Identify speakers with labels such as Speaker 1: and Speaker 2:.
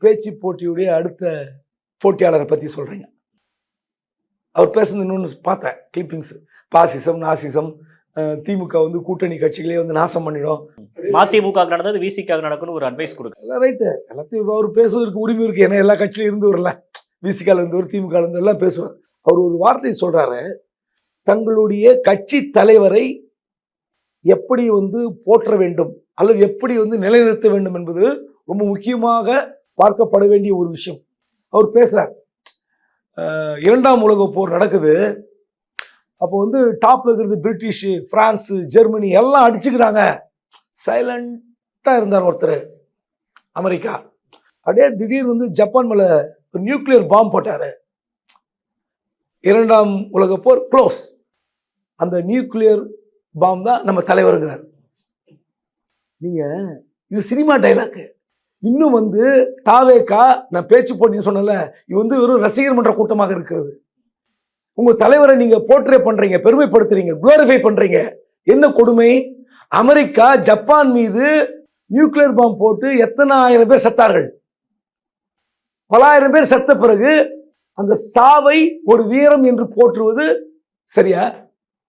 Speaker 1: பேச்சு போட்டியுடைய அடுத்த போட்டியாளரை பற்றி சொல்கிறீங்க. அவர் பேசுனது இன்னொன்று பார்த்தேன் கிளிப்பிங்ஸ். பாசிசம், நாசிசம், திமுக வந்து கூட்டணி கட்சிகளே வந்து நாசம் பண்ணிடும்.
Speaker 2: மதிமுக நடந்தது விசிகாக நடக்கும்னு ஒரு அட்வைஸ் கொடுக்க.
Speaker 1: எல்லாம் ரைட்டு, எல்லாத்தையும் அவர் பேசுவதற்கு உரிமை இருக்குது. ஏன்னா எல்லா கட்சியிலும் இருந்து வரல, விசிகால இருந்தவர், திமுக இருந்து எல்லாம் பேசுவார். அவர் ஒரு வார்த்தை சொல்கிறாரு, தங்களுடைய கட்சி தலைவரை எப்படி வந்து போற்ற வேண்டும் அல்லது எப்படி வந்து நிலைநிறுத்த வேண்டும் என்பது ரொம்ப முக்கியமாக பார்க்கப்பட வேண்டிய ஒரு விஷயம். அவர் பேசுகிறார், இரண்டாம் உலக போர் நடக்குது, அப்போ வந்து டாப்ல இருக்கிறது பிரிட்டிஷு, பிரான்ஸு, ஜெர்மனி எல்லாம் அடிச்சுக்கிறாங்க. சைலண்டாக இருந்தார் ஒருத்தர், அமெரிக்கா. அப்படியே திடீர்னு வந்து ஜப்பான் மேலே ஒரு நியூக்ளியர் பாம்பு போட்டார். இரண்டாம் உலக போர் க்ளோஸ். அந்த நியூக்ளியர் பாம்பு தான் நம்ம தலைவருங்கிறார். நீங்கள் இது சினிமா டைலாக்கு. இன்னும் வந்து தாவேக்கா, நான் பேச்சு போட்டின்னு சொன்னல, இது வந்து வெறும் ரசிகர் மன்ற கூட்டமாக இருக்கிறது. உங்க தலைவரை நீங்க போர்ட்ரே பண்றீங்க, பெருமைப்படுத்துறீங்க, குளோரிஃபை பண்றீங்க. என்ன கொடுமை! அமெரிக்கா ஜப்பான் மீது நியூக்ளியர் பாம்பு போட்டு எத்தனை ஆயிரம் பேர் செத்தார்கள். பல ஆயிரம் பேர் செத்த பிறகு அந்த சாவை ஒரு வீரம் என்று போற்றுவது சரியா?